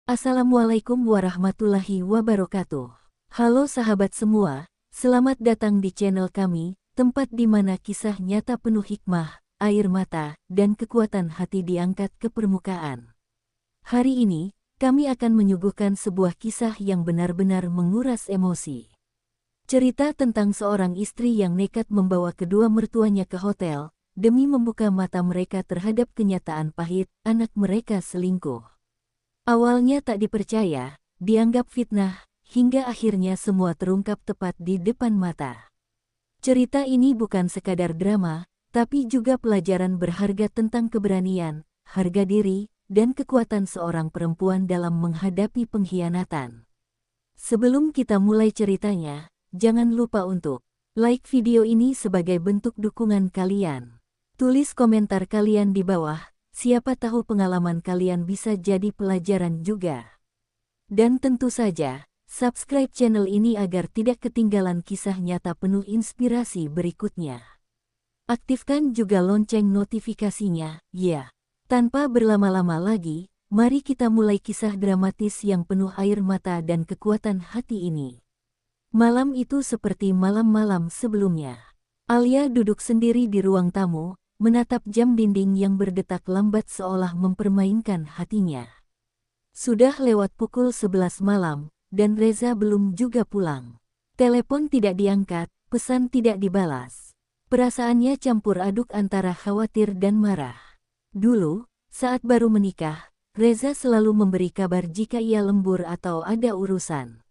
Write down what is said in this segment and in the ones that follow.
Assalamualaikum warahmatullahi wabarakatuh. Halo sahabat semua, selamat datang di channel kami, tempat di mana kisah nyata penuh hikmah, air mata, dan kekuatan hati diangkat ke permukaan. Hari ini, kami akan menyuguhkan sebuah kisah yang benar-benar menguras emosi. Cerita tentang seorang istri yang nekat membawa kedua mertuanya ke hotel, demi membuka mata mereka terhadap kenyataan pahit, anak mereka selingkuh. Awalnya tak dipercaya, dianggap fitnah, hingga akhirnya semua terungkap tepat di depan mata. Cerita ini bukan sekadar drama, tapi juga pelajaran berharga tentang keberanian, harga diri, dan kekuatan seorang perempuan dalam menghadapi pengkhianatan. Sebelum kita mulai ceritanya, jangan lupa untuk like video ini sebagai bentuk dukungan kalian. Tulis komentar kalian di bawah. Siapa tahu pengalaman kalian bisa jadi pelajaran juga. Dan tentu saja, subscribe channel ini agar tidak ketinggalan kisah nyata penuh inspirasi berikutnya. Aktifkan juga lonceng notifikasinya, ya. Tanpa berlama-lama lagi, mari kita mulai kisah dramatis yang penuh air mata dan kekuatan hati ini. Malam itu seperti malam-malam sebelumnya. Alia duduk sendiri di ruang tamu, menatap jam dinding yang berdetak lambat seolah mempermainkan hatinya. Sudah lewat pukul 11 malam, dan Reza belum juga pulang. Telepon tidak diangkat, pesan tidak dibalas. Perasaannya campur aduk antara khawatir dan marah. Dulu, saat baru menikah, Reza selalu memberi kabar jika ia lembur atau ada urusan.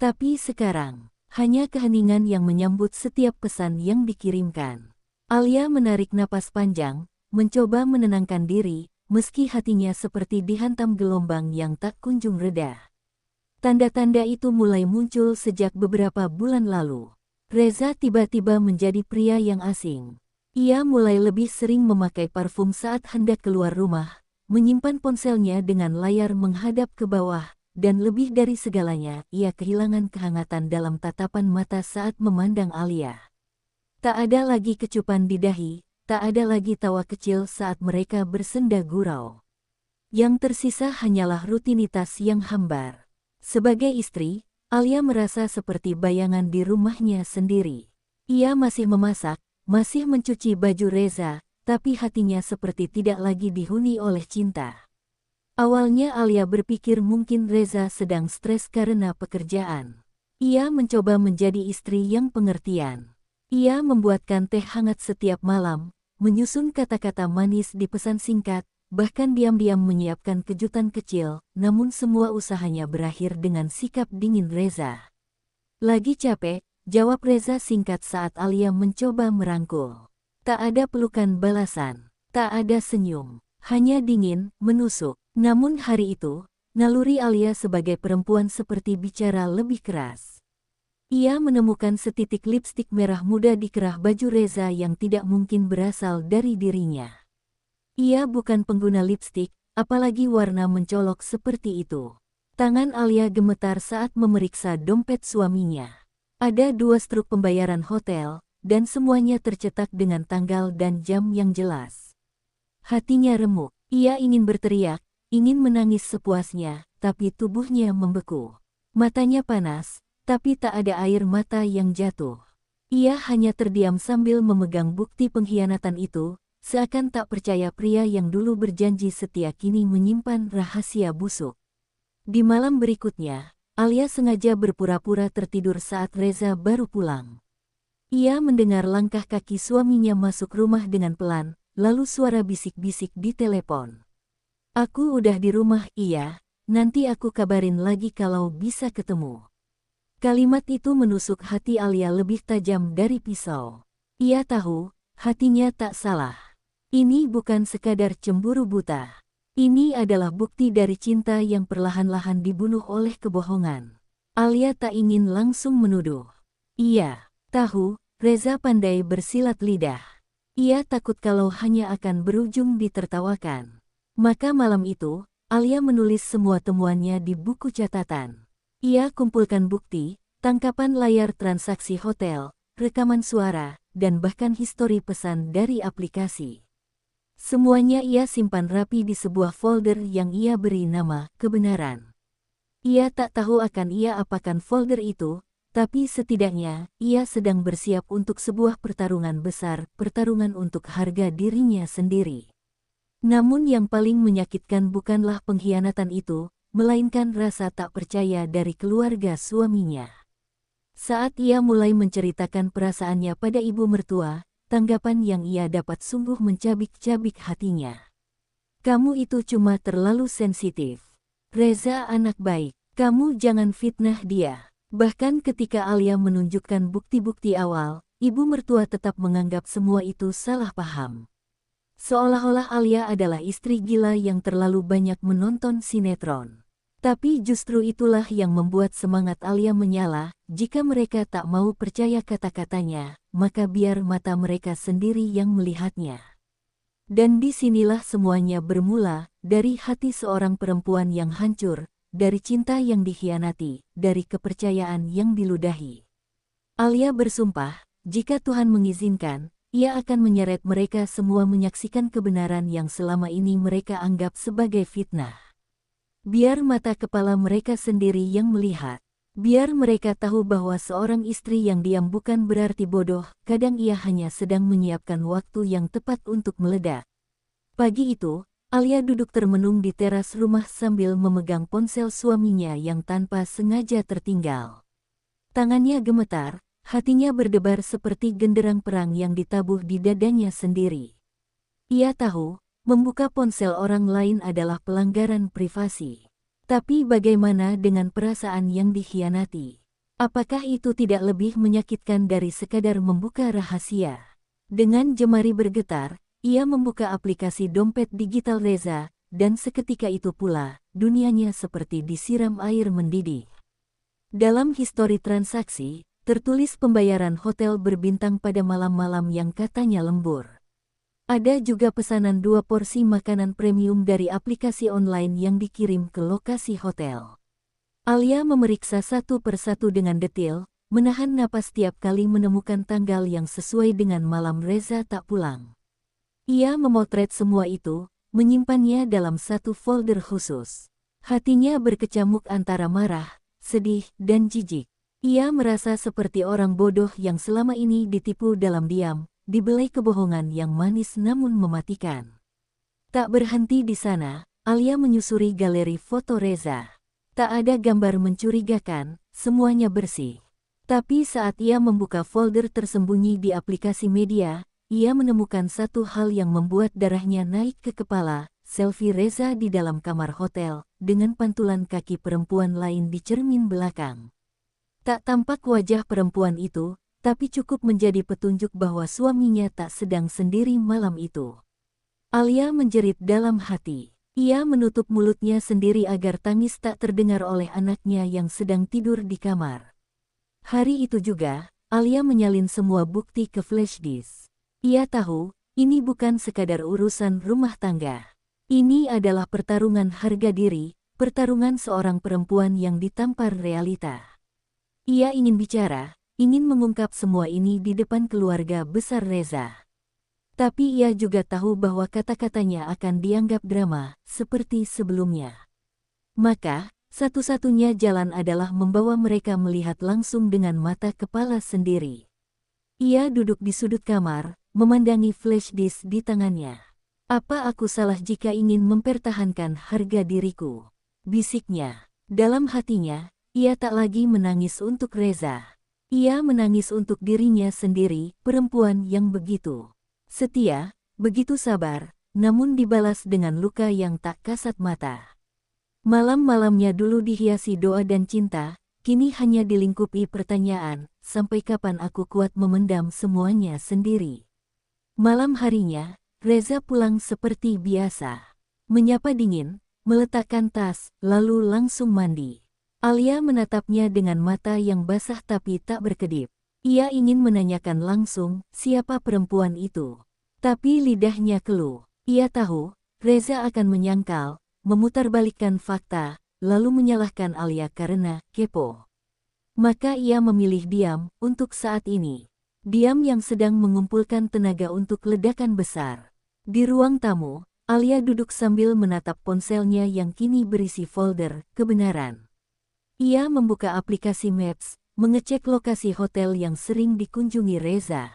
Tapi sekarang, hanya keheningan yang menyambut setiap pesan yang dikirimkan. Alia menarik napas panjang, mencoba menenangkan diri, meski hatinya seperti dihantam gelombang yang tak kunjung reda. Tanda-tanda itu mulai muncul sejak beberapa bulan lalu. Reza tiba-tiba menjadi pria yang asing. Ia mulai lebih sering memakai parfum saat hendak keluar rumah, menyimpan ponselnya dengan layar menghadap ke bawah, dan lebih dari segalanya, ia kehilangan kehangatan dalam tatapan mata saat memandang Alia. Tak ada lagi kecupan di dahi, tak ada lagi tawa kecil saat mereka bersenda gurau. Yang tersisa hanyalah rutinitas yang hambar. Sebagai istri, Alia merasa seperti bayangan di rumahnya sendiri. Ia masih memasak, masih mencuci baju Reza, tapi hatinya seperti tidak lagi dihuni oleh cinta. Awalnya Alia berpikir mungkin Reza sedang stres karena pekerjaan. Ia mencoba menjadi istri yang pengertian. Ia membuatkan teh hangat setiap malam, menyusun kata-kata manis di pesan singkat, bahkan diam-diam menyiapkan kejutan kecil, namun semua usahanya berakhir dengan sikap dingin Reza. Lagi capek, jawab Reza singkat saat Alia mencoba merangkul. Tak ada pelukan balasan, tak ada senyum, hanya dingin, menusuk. Namun hari itu, naluri Alia sebagai perempuan seperti bicara lebih keras. Ia menemukan setitik lipstik merah muda di kerah baju Reza yang tidak mungkin berasal dari dirinya. Ia bukan pengguna lipstik, apalagi warna mencolok seperti itu. Tangan Alia gemetar saat memeriksa dompet suaminya. Ada 2 struk pembayaran hotel, dan semuanya tercetak dengan tanggal dan jam yang jelas. Hatinya remuk, ia ingin berteriak, ingin menangis sepuasnya, tapi tubuhnya membeku. Matanya panas, tapi tak ada air mata yang jatuh. Ia hanya terdiam sambil memegang bukti pengkhianatan itu, seakan tak percaya pria yang dulu berjanji setia kini menyimpan rahasia busuk. Di malam berikutnya, Alia sengaja berpura-pura tertidur saat Reza baru pulang. Ia mendengar langkah kaki suaminya masuk rumah dengan pelan, lalu suara bisik-bisik di telepon. "Aku udah di rumah, iya, nanti aku kabarin lagi kalau bisa ketemu." Kalimat itu menusuk hati Alia lebih tajam dari pisau. Ia tahu, hatinya tak salah. Ini bukan sekadar cemburu buta. Ini adalah bukti dari cinta yang perlahan-lahan dibunuh oleh kebohongan. Alia tak ingin langsung menuduh. Ia tahu, Reza pandai bersilat lidah. Ia takut kalau hanya akan berujung ditertawakan. Maka malam itu, Alia menulis semua temuannya di buku catatan. Ia kumpulkan bukti, tangkapan layar transaksi hotel, rekaman suara, dan bahkan histori pesan dari aplikasi. Semuanya ia simpan rapi di sebuah folder yang ia beri nama kebenaran. Ia tak tahu akan ia apakan folder itu, tapi setidaknya ia sedang bersiap untuk sebuah pertarungan besar, pertarungan untuk harga dirinya sendiri. Namun yang paling menyakitkan bukanlah pengkhianatan itu, melainkan rasa tak percaya dari keluarga suaminya. Saat ia mulai menceritakan perasaannya pada ibu mertua, tanggapan yang ia dapat sungguh mencabik-cabik hatinya. "Kamu itu cuma terlalu sensitif. Reza anak baik, kamu jangan fitnah dia." Bahkan ketika Alia menunjukkan bukti-bukti awal, ibu mertua tetap menganggap semua itu salah paham. Seolah-olah Alia adalah istri gila yang terlalu banyak menonton sinetron. Tapi justru itulah yang membuat semangat Alia menyala. Jika mereka tak mau percaya kata-katanya, maka biar mata mereka sendiri yang melihatnya. Dan disinilah semuanya bermula, dari hati seorang perempuan yang hancur, dari cinta yang dikhianati, dari kepercayaan yang diludahi. Alia bersumpah, jika Tuhan mengizinkan, ia akan menyeret mereka semua menyaksikan kebenaran yang selama ini mereka anggap sebagai fitnah. Biar mata kepala mereka sendiri yang melihat. Biar mereka tahu bahwa seorang istri yang diam bukan berarti bodoh, kadang ia hanya sedang menyiapkan waktu yang tepat untuk meledak. Pagi itu, Alia duduk termenung di teras rumah sambil memegang ponsel suaminya yang tanpa sengaja tertinggal. Tangannya gemetar, hatinya berdebar seperti genderang perang yang ditabuh di dadanya sendiri. Ia tahu, membuka ponsel orang lain adalah pelanggaran privasi. Tapi bagaimana dengan perasaan yang dikhianati? Apakah itu tidak lebih menyakitkan dari sekadar membuka rahasia? Dengan jemari bergetar, ia membuka aplikasi dompet digital Reza, dan seketika itu pula, dunianya seperti disiram air mendidih. Dalam histori transaksi, tertulis pembayaran hotel berbintang pada malam-malam yang katanya lembur. Ada juga pesanan 2 porsi makanan premium dari aplikasi online yang dikirim ke lokasi hotel. Alia memeriksa satu persatu dengan detail, menahan napas tiap kali menemukan tanggal yang sesuai dengan malam Reza tak pulang. Ia memotret semua itu, menyimpannya dalam satu folder khusus. Hatinya berkecamuk antara marah, sedih, dan jijik. Ia merasa seperti orang bodoh yang selama ini ditipu dalam diam, dibelai kebohongan yang manis namun mematikan. Tak berhenti di sana, Alia menyusuri galeri foto Reza. Tak ada gambar mencurigakan, semuanya bersih. Tapi saat ia membuka folder tersembunyi di aplikasi media, ia menemukan satu hal yang membuat darahnya naik ke kepala, selfie Reza di dalam kamar hotel, dengan pantulan kaki perempuan lain di cermin belakang. Tak tampak wajah perempuan itu, tapi cukup menjadi petunjuk bahwa suaminya tak sedang sendiri malam itu. Alia menjerit dalam hati. Ia menutup mulutnya sendiri agar tangis tak terdengar oleh anaknya yang sedang tidur di kamar. Hari itu juga, Alia menyalin semua bukti ke flash disk. Ia tahu, ini bukan sekadar urusan rumah tangga. Ini adalah pertarungan harga diri, pertarungan seorang perempuan yang ditampar realita. Ia ingin bicara, ingin mengungkap semua ini di depan keluarga besar Reza. Tapi ia juga tahu bahwa kata-katanya akan dianggap drama, seperti sebelumnya. Maka, satu-satunya jalan adalah membawa mereka melihat langsung dengan mata kepala sendiri. Ia duduk di sudut kamar, memandangi flash disk di tangannya. "Apa aku salah jika ingin mempertahankan harga diriku?" bisiknya. Dalam hatinya, ia tak lagi menangis untuk Reza. Ia menangis untuk dirinya sendiri, perempuan yang begitu setia, begitu sabar, namun dibalas dengan luka yang tak kasat mata. Malam-malamnya dulu dihiasi doa dan cinta, kini hanya dilingkupi pertanyaan, sampai kapan aku kuat memendam semuanya sendiri? Malam harinya, Reza pulang seperti biasa. Menyapa dingin, meletakkan tas, lalu langsung mandi. Alia menatapnya dengan mata yang basah tapi tak berkedip. Ia ingin menanyakan langsung, siapa perempuan itu. Tapi lidahnya keluh. Ia tahu, Reza akan menyangkal, memutarbalikkan fakta, lalu menyalahkan Alia karena kepo. Maka ia memilih diam, untuk saat ini. Diam yang sedang mengumpulkan tenaga untuk ledakan besar. Di ruang tamu, Alia duduk sambil menatap ponselnya yang kini berisi folder kebenaran. Ia membuka aplikasi Maps, mengecek lokasi hotel yang sering dikunjungi Reza.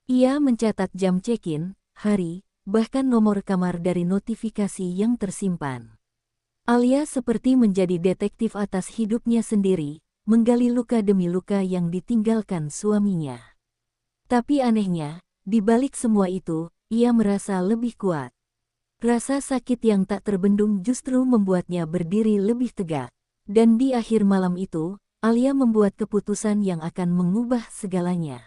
Ia mencatat jam check-in, hari, bahkan nomor kamar dari notifikasi yang tersimpan. Alia seperti menjadi detektif atas hidupnya sendiri, menggali luka demi luka yang ditinggalkan suaminya. Tapi anehnya, di balik semua itu, ia merasa lebih kuat. Rasa sakit yang tak terbendung justru membuatnya berdiri lebih tegak. Dan di akhir malam itu, Alia membuat keputusan yang akan mengubah segalanya.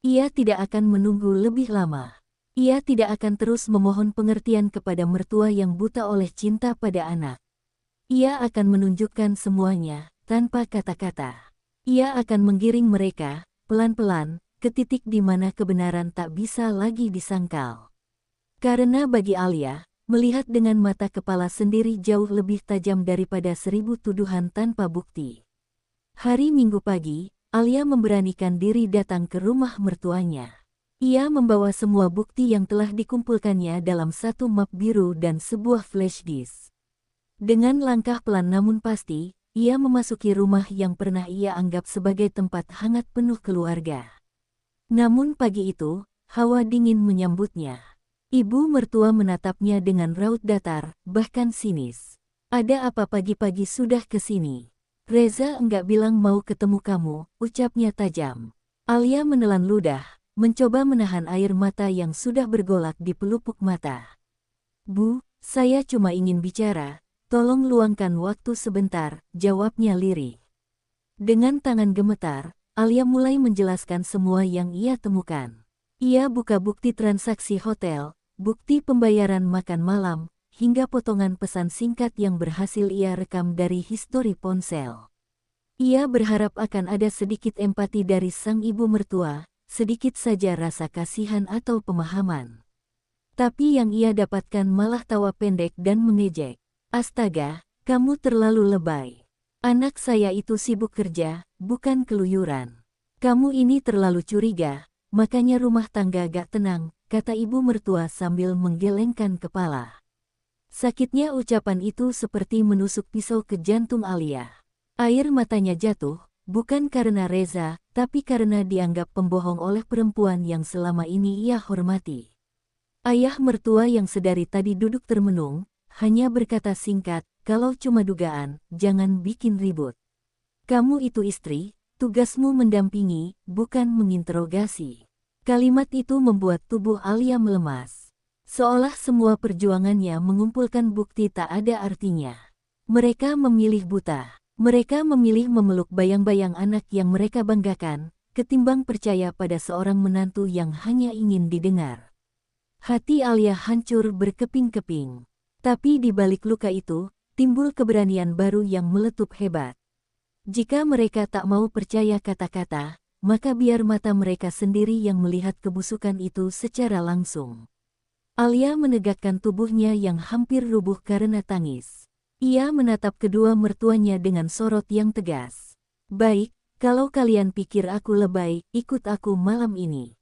Ia tidak akan menunggu lebih lama. Ia tidak akan terus memohon pengertian kepada mertua yang buta oleh cinta pada anak. Ia akan menunjukkan semuanya, tanpa kata-kata. Ia akan menggiring mereka, pelan-pelan, ke titik di mana kebenaran tak bisa lagi disangkal. Karena bagi Alia, melihat dengan mata kepala sendiri jauh lebih tajam daripada 1000 tuduhan tanpa bukti. Hari Minggu pagi, Alia memberanikan diri datang ke rumah mertuanya. Ia membawa semua bukti yang telah dikumpulkannya dalam satu map biru dan sebuah flash disk. Dengan langkah pelan namun pasti, ia memasuki rumah yang pernah ia anggap sebagai tempat hangat penuh keluarga. Namun pagi itu, hawa dingin menyambutnya. Ibu mertua menatapnya dengan raut datar, bahkan sinis. "Ada apa pagi-pagi sudah ke sini? Reza enggak bilang mau ketemu kamu," ucapnya tajam. Alia menelan ludah, mencoba menahan air mata yang sudah bergolak di pelupuk mata. "Bu, saya cuma ingin bicara, tolong luangkan waktu sebentar," jawabnya lirih. Dengan tangan gemetar, Alia mulai menjelaskan semua yang ia temukan. Ia buka bukti transaksi hotel, bukti pembayaran makan malam, hingga potongan pesan singkat yang berhasil ia rekam dari histori ponsel. Ia berharap akan ada sedikit empati dari sang ibu mertua, sedikit saja rasa kasihan atau pemahaman. Tapi yang ia dapatkan malah tawa pendek dan mengejek. "Astaga, kamu terlalu lebay. Anak saya itu sibuk kerja, bukan keluyuran. Kamu ini terlalu curiga, makanya rumah tangga gak tenang," kata ibu mertua sambil menggelengkan kepala. Sakitnya ucapan itu seperti menusuk pisau ke jantung Alia. Air matanya jatuh, bukan karena Reza, tapi karena dianggap pembohong oleh perempuan yang selama ini ia hormati. Ayah mertua yang sedari tadi duduk termenung, hanya berkata singkat, "Kalau cuma dugaan, jangan bikin ribut. Kamu itu istri, tugasmu mendampingi, bukan menginterogasi." Kalimat itu membuat tubuh Alia melemas. Seolah semua perjuangannya mengumpulkan bukti tak ada artinya. Mereka memilih buta. Mereka memilih memeluk bayang-bayang anak yang mereka banggakan, ketimbang percaya pada seorang menantu yang hanya ingin didengar. Hati Alia hancur berkeping-keping. Tapi di balik luka itu, timbul keberanian baru yang meletup hebat. Jika mereka tak mau percaya kata-kata, maka biar mata mereka sendiri yang melihat kebusukan itu secara langsung. Alia menegakkan tubuhnya yang hampir rubuh karena tangis. Ia menatap kedua mertuanya dengan sorot yang tegas. "Baik, kalau kalian pikir aku lebay, ikut aku malam ini.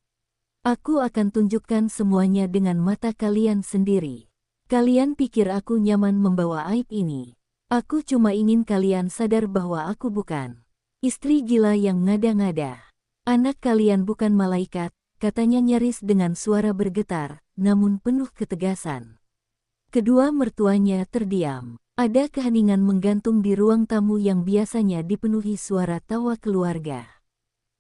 Aku akan tunjukkan semuanya dengan mata kalian sendiri. Kalian pikir aku nyaman membawa aib ini? Aku cuma ingin kalian sadar bahwa aku bukan istri gila yang ngada-ngada. Anak kalian bukan malaikat," katanya nyaris dengan suara bergetar, namun penuh ketegasan. Kedua mertuanya terdiam. Ada keheningan menggantung di ruang tamu yang biasanya dipenuhi suara tawa keluarga.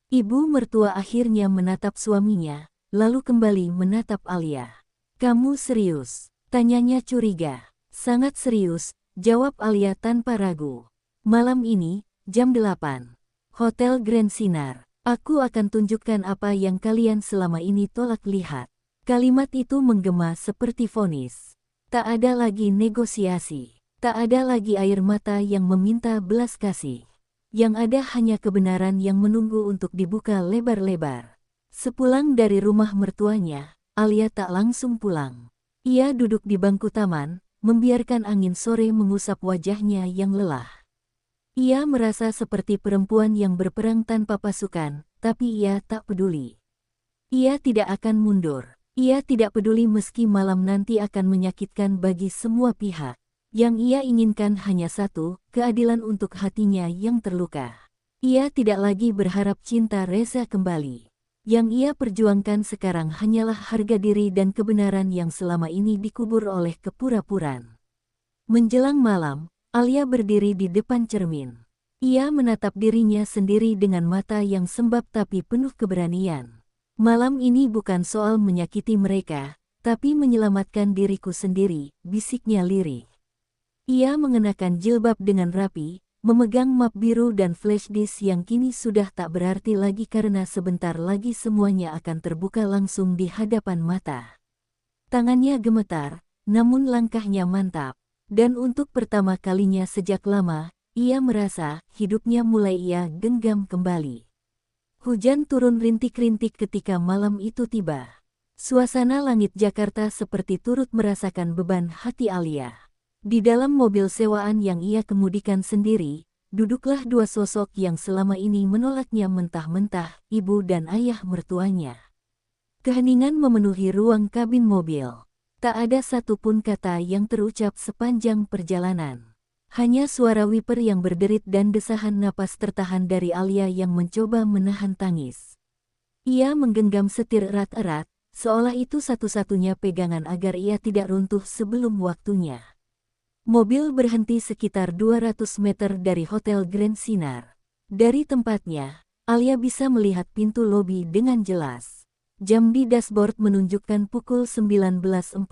Ibu mertua akhirnya menatap suaminya, lalu kembali menatap Alia. "Kamu serius?" tanyanya curiga. "Sangat serius," jawab Alia tanpa ragu. "Malam ini, jam 8. Hotel Grand Sinar. Aku akan tunjukkan apa yang kalian selama ini tolak lihat." Kalimat itu menggema seperti vonis. Tak ada lagi negosiasi. Tak ada lagi air mata yang meminta belas kasih. Yang ada hanya kebenaran yang menunggu untuk dibuka lebar-lebar. Sepulang dari rumah mertuanya, Alia tak langsung pulang. Ia duduk di bangku taman, membiarkan angin sore mengusap wajahnya yang lelah. Ia merasa seperti perempuan yang berperang tanpa pasukan, tapi ia tak peduli. Ia tidak akan mundur. Ia tidak peduli meski malam nanti akan menyakitkan bagi semua pihak. Yang ia inginkan hanya satu, keadilan untuk hatinya yang terluka. Ia tidak lagi berharap cinta Reza kembali. Yang ia perjuangkan sekarang hanyalah harga diri dan kebenaran yang selama ini dikubur oleh kepura-puraan. Menjelang malam, Alia berdiri di depan cermin. Ia menatap dirinya sendiri dengan mata yang sembab tapi penuh keberanian. Malam ini bukan soal menyakiti mereka, tapi menyelamatkan diriku sendiri, bisiknya lirih. Ia mengenakan jilbab dengan rapi, memegang map biru dan flash disk yang kini sudah tak berarti lagi karena sebentar lagi semuanya akan terbuka langsung di hadapan mata. Tangannya gemetar, namun langkahnya mantap. Dan untuk pertama kalinya sejak lama, ia merasa hidupnya mulai ia genggam kembali. Hujan turun rintik-rintik ketika malam itu tiba. Suasana langit Jakarta seperti turut merasakan beban hati Alia. Di dalam mobil sewaan yang ia kemudikan sendiri, duduklah dua sosok yang selama ini menolaknya mentah-mentah, ibu dan ayah mertuanya. Keheningan memenuhi ruang kabin mobil. Tak ada satupun kata yang terucap sepanjang perjalanan. Hanya suara wiper yang berderit dan desahan napas tertahan dari Alia yang mencoba menahan tangis. Ia menggenggam setir erat-erat, seolah itu satu-satunya pegangan agar ia tidak runtuh sebelum waktunya. Mobil berhenti sekitar 200 meter dari Hotel Grand Sinar. Dari tempatnya, Alia bisa melihat pintu lobi dengan jelas. Jam di dashboard menunjukkan pukul 19.45.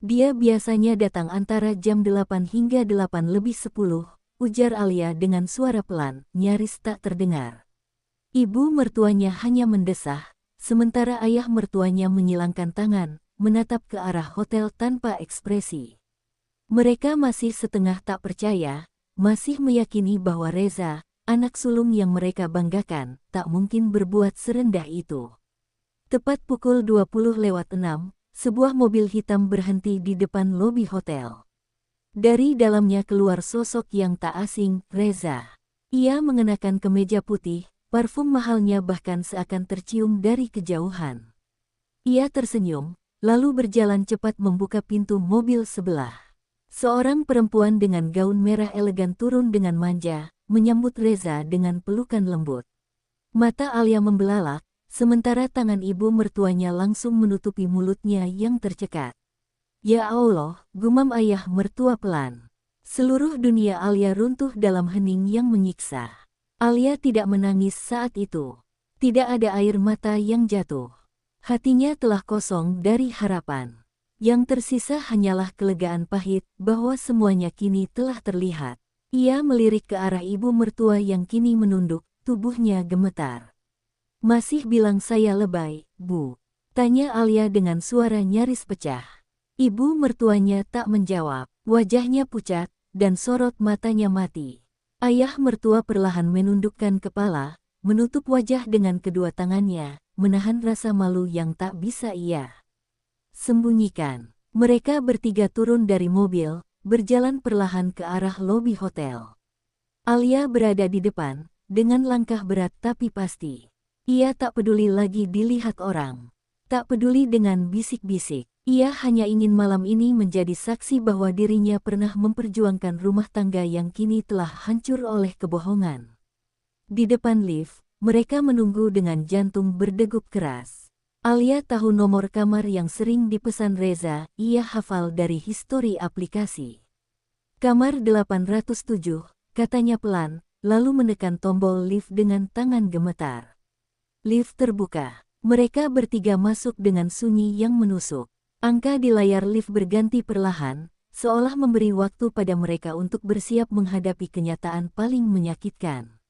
Dia biasanya datang antara jam 8 hingga 8:10, ujar Alia dengan suara pelan, nyaris tak terdengar. Ibu mertuanya hanya mendesah, sementara ayah mertuanya menyilangkan tangan, menatap ke arah hotel tanpa ekspresi. Mereka masih setengah tak percaya, masih meyakini bahwa Reza, anak sulung yang mereka banggakan, tak mungkin berbuat serendah itu. Tepat pukul 20:06, sebuah mobil hitam berhenti di depan lobi hotel. Dari dalamnya keluar sosok yang tak asing, Reza. Ia mengenakan kemeja putih, parfum mahalnya bahkan seakan tercium dari kejauhan. Ia tersenyum, lalu berjalan cepat membuka pintu mobil sebelah. Seorang perempuan dengan gaun merah elegan turun dengan manja, menyambut Reza dengan pelukan lembut. Mata Alia membelalak, sementara tangan ibu mertuanya langsung menutupi mulutnya yang tercekat. Ya Allah, gumam ayah mertua pelan. Seluruh dunia Alia runtuh dalam hening yang menyiksa. Alia tidak menangis saat itu. Tidak ada air mata yang jatuh. Hatinya telah kosong dari harapan. Yang tersisa hanyalah kelegaan pahit bahwa semuanya kini telah terlihat. Ia melirik ke arah ibu mertua yang kini menunduk, tubuhnya gemetar. Masih bilang saya lebay, Bu? Tanya Alia dengan suara nyaris pecah. Ibu mertuanya tak menjawab, wajahnya pucat, dan sorot matanya mati. Ayah mertua perlahan menundukkan kepala, menutup wajah dengan kedua tangannya, menahan rasa malu yang tak bisa ia sembunyikan. Mereka bertiga turun dari mobil, berjalan perlahan ke arah lobi hotel. Alia berada di depan, dengan langkah berat tapi pasti. Ia tak peduli lagi dilihat orang. Tak peduli dengan bisik-bisik. Ia hanya ingin malam ini menjadi saksi bahwa dirinya pernah memperjuangkan rumah tangga yang kini telah hancur oleh kebohongan. Di depan lift, mereka menunggu dengan jantung berdegup keras. Alia tahu nomor kamar yang sering dipesan Reza, ia hafal dari histori aplikasi. Kamar 807, katanya pelan, lalu menekan tombol lift dengan tangan gemetar. Lift terbuka. Mereka bertiga masuk dengan sunyi yang menusuk. Angka di layar lift berganti perlahan, seolah memberi waktu pada mereka untuk bersiap menghadapi kenyataan paling menyakitkan.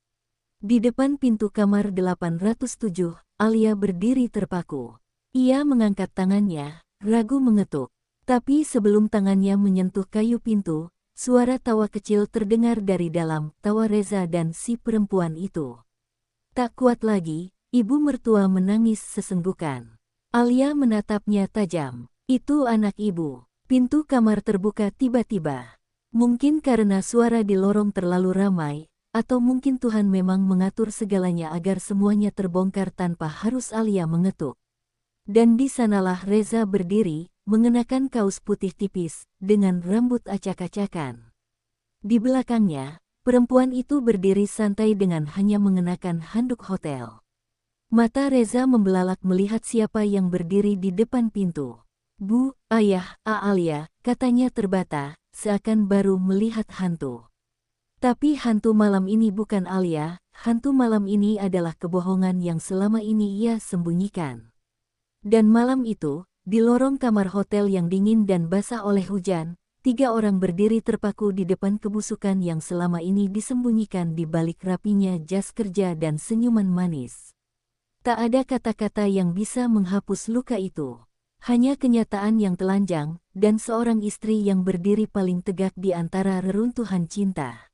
Di depan pintu kamar 807, Alia berdiri terpaku. Ia mengangkat tangannya, ragu mengetuk. Tapi sebelum tangannya menyentuh kayu pintu, suara tawa kecil terdengar dari dalam, tawa Reza dan si perempuan itu. Tak kuat lagi, ibu mertua menangis sesenggukan. Alia menatapnya tajam. Itu anak ibu. Pintu kamar terbuka tiba-tiba. Mungkin karena suara di lorong terlalu ramai, atau mungkin Tuhan memang mengatur segalanya agar semuanya terbongkar tanpa harus Alia mengetuk. Dan di sanalah Reza berdiri, mengenakan kaos putih tipis, dengan rambut acak-acakan. Di belakangnya, perempuan itu berdiri santai dengan hanya mengenakan handuk hotel. Mata Reza membelalak melihat siapa yang berdiri di depan pintu. "Bu, ayah, Alia," katanya terbata, seakan baru melihat hantu. Tapi hantu malam ini bukan Alia, hantu malam ini adalah kebohongan yang selama ini ia sembunyikan. Dan malam itu, di lorong kamar hotel yang dingin dan basah oleh hujan, 3 orang berdiri terpaku di depan kebusukan yang selama ini disembunyikan di balik rapinya jas kerja dan senyuman manis. Tak ada kata-kata yang bisa menghapus luka itu. Hanya kenyataan yang telanjang, dan seorang istri yang berdiri paling tegak di antara reruntuhan cinta.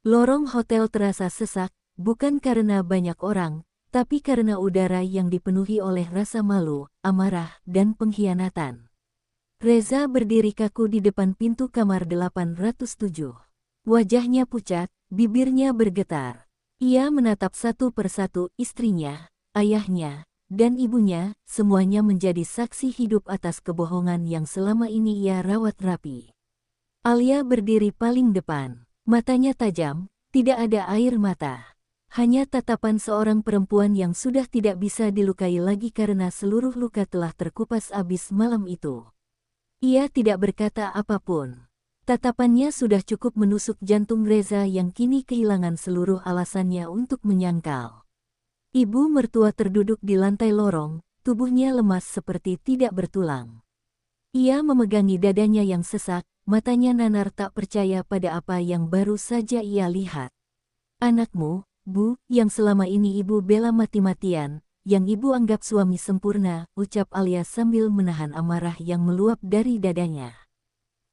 Lorong hotel terasa sesak, bukan karena banyak orang, tapi karena udara yang dipenuhi oleh rasa malu, amarah, dan pengkhianatan. Reza berdiri kaku di depan pintu kamar 807. Wajahnya pucat, bibirnya bergetar. Ia menatap satu persatu istrinya, ayahnya, dan ibunya, semuanya menjadi saksi hidup atas kebohongan yang selama ini ia rawat rapi. Alia berdiri paling depan, matanya tajam, tidak ada air mata. Hanya tatapan seorang perempuan yang sudah tidak bisa dilukai lagi karena seluruh luka telah terkupas habis malam itu. Ia tidak berkata apapun. Tatapannya sudah cukup menusuk jantung Reza yang kini kehilangan seluruh alasannya untuk menyangkal. Ibu mertua terduduk di lantai lorong, tubuhnya lemas seperti tidak bertulang. Ia memegangi dadanya yang sesak, matanya nanar tak percaya pada apa yang baru saja ia lihat. "Anakmu, Bu, yang selama ini ibu bela mati-matian, yang ibu anggap suami sempurna," ucap Alia sambil menahan amarah yang meluap dari dadanya.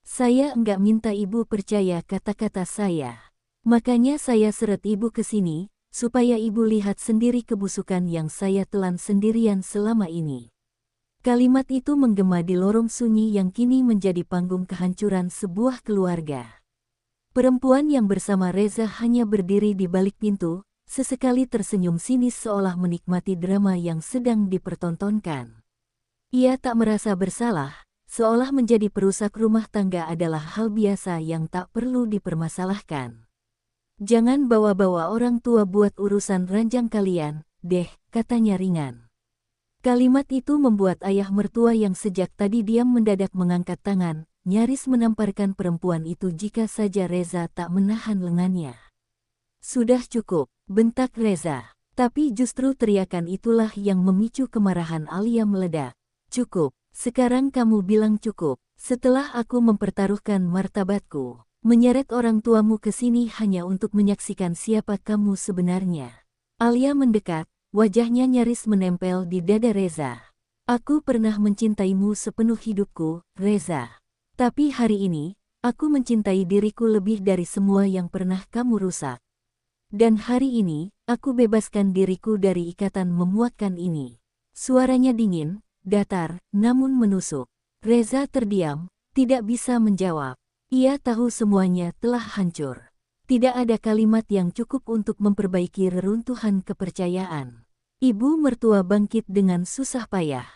"Saya enggak minta ibu percaya kata-kata saya. Makanya saya seret ibu ke sini, supaya ibu lihat sendiri kebusukan yang saya telan sendirian selama ini." Kalimat itu menggema di lorong sunyi yang kini menjadi panggung kehancuran sebuah keluarga. Perempuan yang bersama Reza hanya berdiri di balik pintu, sesekali tersenyum sinis seolah menikmati drama yang sedang dipertontonkan. Ia tak merasa bersalah, seolah menjadi perusak rumah tangga adalah hal biasa yang tak perlu dipermasalahkan. "Jangan bawa-bawa orang tua buat urusan ranjang kalian, deh," katanya ringan. Kalimat itu membuat ayah mertua yang sejak tadi diam mendadak mengangkat tangan, nyaris menamparkan perempuan itu jika saja Reza tak menahan lengannya. "Sudah cukup," bentak Reza. Tapi justru teriakan itulah yang memicu kemarahan Alia meledak. "Cukup, sekarang kamu bilang cukup, setelah aku mempertaruhkan martabatku. Menyeret orang tuamu ke sini hanya untuk menyaksikan siapa kamu sebenarnya." Alia mendekat, wajahnya nyaris menempel di dada Reza. "Aku pernah mencintaimu sepenuh hidupku, Reza. Tapi hari ini, aku mencintai diriku lebih dari semua yang pernah kamu rusak. Dan hari ini, aku bebaskan diriku dari ikatan memuakkan ini." Suaranya dingin, datar, namun menusuk. Reza terdiam, tidak bisa menjawab. Ia tahu semuanya telah hancur. Tidak ada kalimat yang cukup untuk memperbaiki reruntuhan kepercayaan. Ibu mertua bangkit dengan susah payah.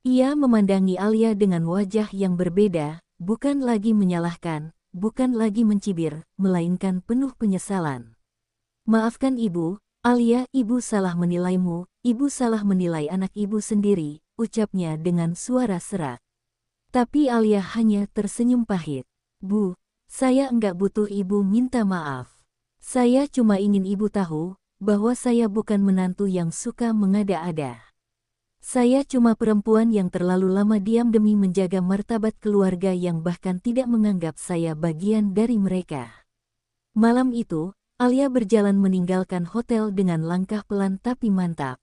Ia memandangi Alia dengan wajah yang berbeda, bukan lagi menyalahkan, bukan lagi mencibir, melainkan penuh penyesalan. "Maafkan ibu, Alia, ibu salah menilaimu, ibu salah menilai anak ibu sendiri," ucapnya dengan suara serak. Tapi Alia hanya tersenyum pahit. "Bu, saya enggak butuh ibu minta maaf. Saya cuma ingin ibu tahu, bahwa saya bukan menantu yang suka mengada-ada. Saya cuma perempuan yang terlalu lama diam demi menjaga martabat keluarga yang bahkan tidak menganggap saya bagian dari mereka." Malam itu, Alia berjalan meninggalkan hotel dengan langkah pelan tapi mantap.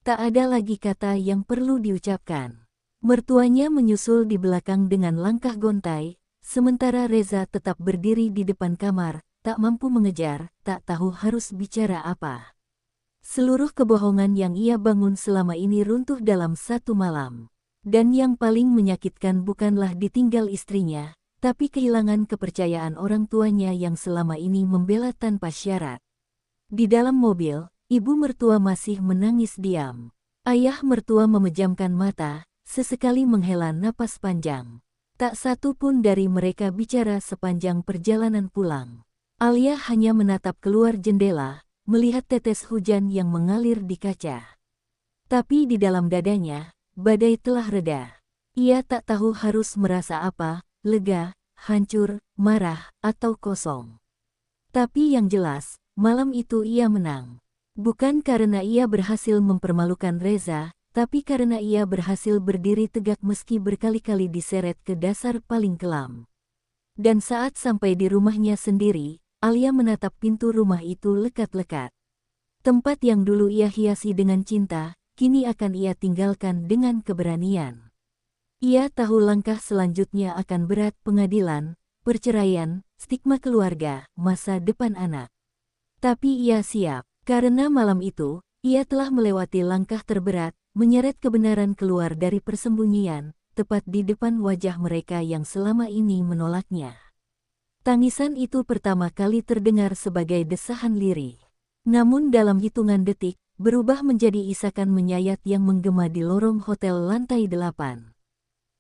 Tak ada lagi kata yang perlu diucapkan. Mertuanya menyusul di belakang dengan langkah gontai, sementara Reza tetap berdiri di depan kamar, tak mampu mengejar, tak tahu harus bicara apa. Seluruh kebohongan yang ia bangun selama ini runtuh dalam satu malam. Dan yang paling menyakitkan bukanlah ditinggal istrinya, tapi kehilangan kepercayaan orang tuanya yang selama ini membela tanpa syarat. Di dalam mobil, ibu mertua masih menangis diam. Ayah mertua memejamkan mata, sesekali menghela napas panjang. Tak satu pun dari mereka bicara sepanjang perjalanan pulang. Alia hanya menatap keluar jendela, melihat tetes hujan yang mengalir di kaca. Tapi di dalam dadanya, badai telah reda. Ia tak tahu harus merasa apa, lega, hancur, marah, atau kosong. Tapi yang jelas, malam itu ia menang. Bukan karena ia berhasil mempermalukan Reza, tapi karena ia berhasil berdiri tegak meski berkali-kali diseret ke dasar paling kelam. Dan saat sampai di rumahnya sendiri, Alia menatap pintu rumah itu lekat-lekat. Tempat yang dulu ia hiasi dengan cinta, kini akan ia tinggalkan dengan keberanian. Ia tahu langkah selanjutnya akan berat: pengadilan, perceraian, stigma keluarga, masa depan anak. Tapi ia siap. Karena malam itu, ia telah melewati langkah terberat, menyeret kebenaran keluar dari persembunyian, tepat di depan wajah mereka yang selama ini menolaknya. Tangisan itu pertama kali terdengar sebagai desahan lirih. Namun dalam hitungan detik, berubah menjadi isakan menyayat yang menggema di lorong hotel lantai 8.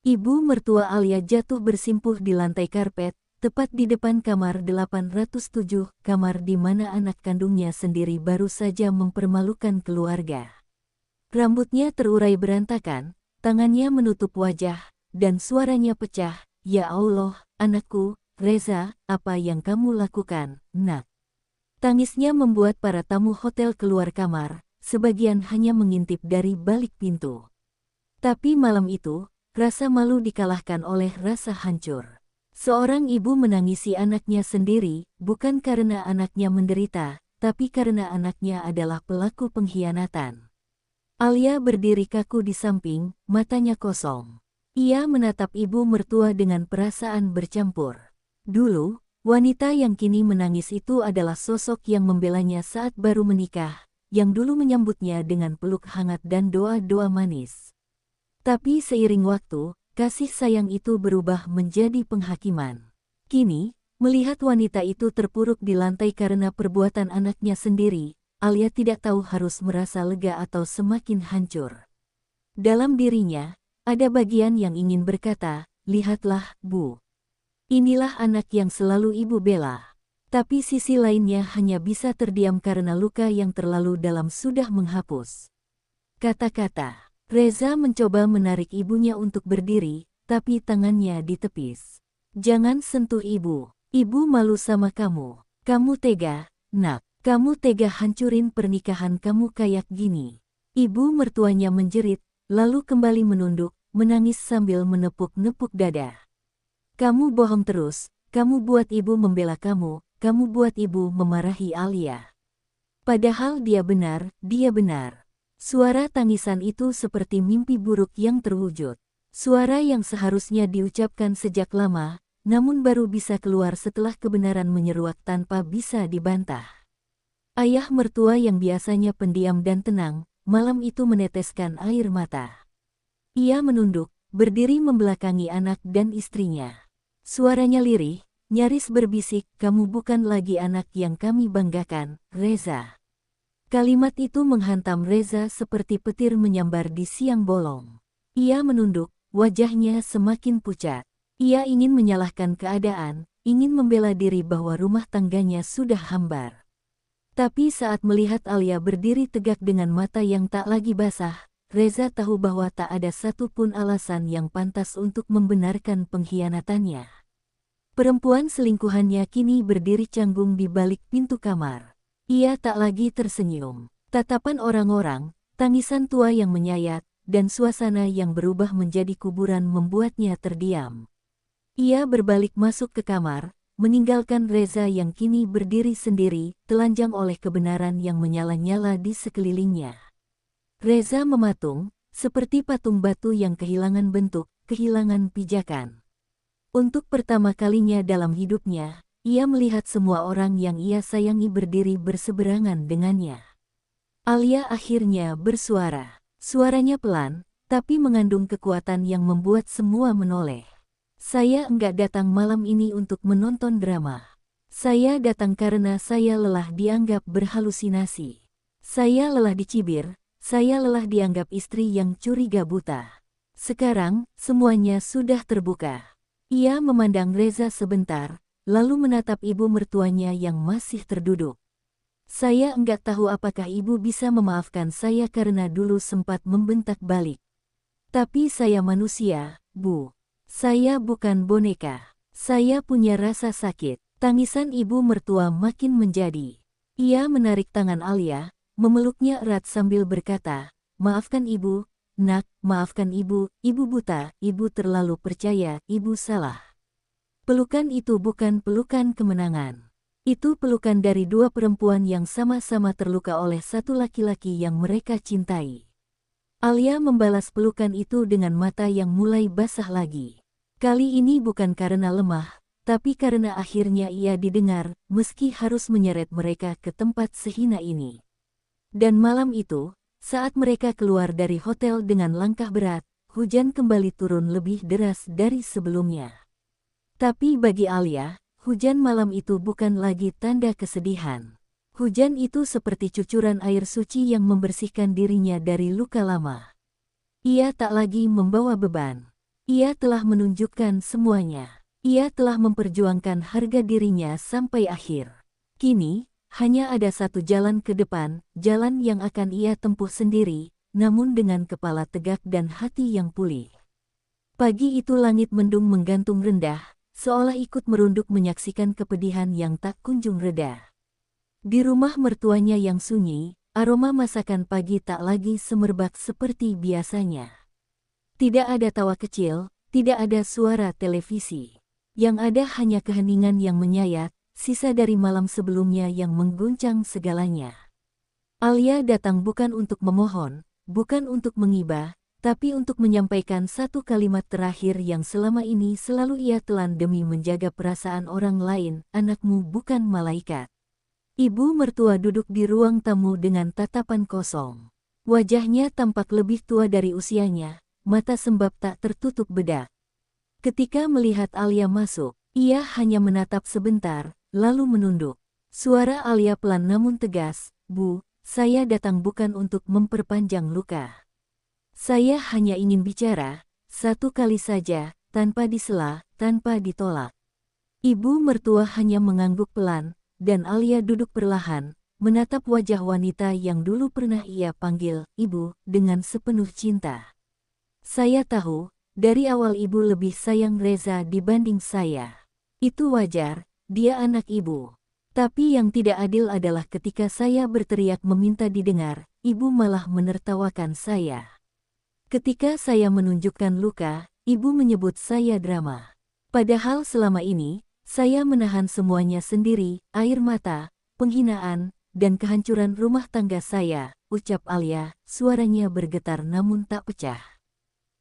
Ibu mertua Alia jatuh bersimpuh di lantai karpet, tepat di depan kamar 807, kamar di mana anak kandungnya sendiri baru saja mempermalukan keluarga. Rambutnya terurai berantakan, tangannya menutup wajah, dan suaranya pecah, "Ya Allah, anakku, Reza, apa yang kamu lakukan, Nak?" Tangisnya membuat para tamu hotel keluar kamar, sebagian hanya mengintip dari balik pintu. Tapi malam itu, rasa malu dikalahkan oleh rasa hancur. Seorang ibu menangisi anaknya sendiri, bukan karena anaknya menderita, tapi karena anaknya adalah pelaku pengkhianatan. Alia berdiri kaku di samping, matanya kosong. Ia menatap ibu mertua dengan perasaan bercampur. Dulu, wanita yang kini menangis itu adalah sosok yang membelanya saat baru menikah, yang dulu menyambutnya dengan peluk hangat dan doa-doa manis. Tapi seiring waktu, kasih sayang itu berubah menjadi penghakiman. Kini, melihat wanita itu terpuruk di lantai karena perbuatan anaknya sendiri, Alia tidak tahu harus merasa lega atau semakin hancur. Dalam dirinya, ada bagian yang ingin berkata, "Lihatlah, Bu. Inilah anak yang selalu ibu bela." Tapi sisi lainnya hanya bisa terdiam karena luka yang terlalu dalam sudah menghapus kata-kata. Reza mencoba menarik ibunya untuk berdiri, tapi tangannya ditepis. "Jangan sentuh ibu. Ibu malu sama kamu. Kamu tega, Nak. Kamu tega hancurin pernikahan kamu kayak gini." Ibu mertuanya menjerit, lalu kembali menunduk, menangis sambil menepuk-nepuk dada. "Kamu bohong terus, kamu buat ibu membela kamu buat ibu memarahi Alia. Padahal dia benar, dia benar." Suara tangisan itu seperti mimpi buruk yang terwujud. Suara yang seharusnya diucapkan sejak lama, namun baru bisa keluar setelah kebenaran menyeruak tanpa bisa dibantah. Ayah mertua yang biasanya pendiam dan tenang, malam itu meneteskan air mata. Ia menunduk, berdiri membelakangi anak dan istrinya. Suaranya lirih, nyaris berbisik, "Kamu bukan lagi anak yang kami banggakan, Reza." Kalimat itu menghantam Reza seperti petir menyambar di siang bolong. Ia menunduk, wajahnya semakin pucat. Ia ingin menyalahkan keadaan, ingin membela diri bahwa rumah tangganya sudah hambar. Tapi saat melihat Alia berdiri tegak dengan mata yang tak lagi basah, Reza tahu bahwa tak ada satupun alasan yang pantas untuk membenarkan pengkhianatannya. Perempuan selingkuhannya kini berdiri canggung di balik pintu kamar. Ia tak lagi tersenyum. Tatapan orang-orang, tangisan tua yang menyayat, dan suasana yang berubah menjadi kuburan membuatnya terdiam. Ia berbalik masuk ke kamar, meninggalkan Reza yang kini berdiri sendiri, telanjang oleh kebenaran yang menyala-nyala di sekelilingnya. Reza mematung, seperti patung batu yang kehilangan bentuk, kehilangan pijakan. Untuk pertama kalinya dalam hidupnya, ia melihat semua orang yang ia sayangi berdiri berseberangan dengannya. Alia akhirnya bersuara. Suaranya pelan, tapi mengandung kekuatan yang membuat semua menoleh. "Saya enggak datang malam ini untuk menonton drama. Saya datang karena saya lelah dianggap berhalusinasi. Saya lelah dicibir, Saya lelah dianggap istri yang curiga buta. Sekarang, semuanya sudah terbuka. Ia memandang Reza sebentar, lalu menatap ibu mertuanya yang masih terduduk. Saya enggak tahu apakah ibu bisa memaafkan saya karena dulu sempat membentak balik. Tapi saya manusia, Bu. Saya bukan boneka. Saya punya rasa sakit. Tangisan ibu mertua makin menjadi. Ia menarik tangan Alia, memeluknya erat sambil berkata, "Maafkan ibu, nak, maafkan ibu buta, ibu terlalu percaya, ibu salah." Pelukan itu bukan pelukan kemenangan. Itu pelukan dari dua perempuan yang sama-sama terluka oleh satu laki-laki yang mereka cintai. Alia membalas pelukan itu dengan mata yang mulai basah lagi. Kali ini bukan karena lemah, tapi karena akhirnya ia didengar, meski harus menyeret mereka ke tempat sehina ini. Dan malam itu, saat mereka keluar dari hotel dengan langkah berat, hujan kembali turun lebih deras dari sebelumnya. Tapi bagi Alia, hujan malam itu bukan lagi tanda kesedihan. Hujan itu seperti cucuran air suci yang membersihkan dirinya dari luka lama. Ia tak lagi membawa beban. Ia telah menunjukkan semuanya. Ia telah memperjuangkan harga dirinya sampai akhir. Kini, hanya ada satu jalan ke depan, jalan yang akan ia tempuh sendiri, namun dengan kepala tegak dan hati yang pulih. Pagi itu langit mendung menggantung rendah, seolah ikut merunduk menyaksikan kepedihan yang tak kunjung reda. Di rumah mertuanya yang sunyi, aroma masakan pagi tak lagi semerbak seperti biasanya. Tidak ada tawa kecil, tidak ada suara televisi. Yang ada hanya keheningan yang menyayat, sisa dari malam sebelumnya yang mengguncang segalanya. Alia datang bukan untuk memohon, bukan untuk mengibah, tapi untuk menyampaikan satu kalimat terakhir yang selama ini selalu ia telan demi menjaga perasaan orang lain, "Anakmu bukan malaikat." Ibu mertua duduk di ruang tamu dengan tatapan kosong. Wajahnya tampak lebih tua dari usianya, mata sembab tak tertutup bedak. Ketika melihat Alia masuk, ia hanya menatap sebentar, lalu menunduk. Suara Alia pelan namun tegas, "Bu, saya datang bukan untuk memperpanjang luka. Saya hanya ingin bicara, satu kali saja, tanpa disela, tanpa ditolak." Ibu mertua hanya mengangguk pelan, dan Alia duduk perlahan, menatap wajah wanita yang dulu pernah ia panggil ibu dengan sepenuh cinta. "Saya tahu, dari awal ibu lebih sayang Reza dibanding saya. Itu wajar, dia anak ibu. Tapi yang tidak adil adalah ketika saya berteriak meminta didengar, ibu malah menertawakan saya. Ketika saya menunjukkan luka, ibu menyebut saya drama. Padahal selama ini, saya menahan semuanya sendiri, air mata, penghinaan, dan kehancuran rumah tangga saya," ucap Alia, suaranya bergetar namun tak pecah.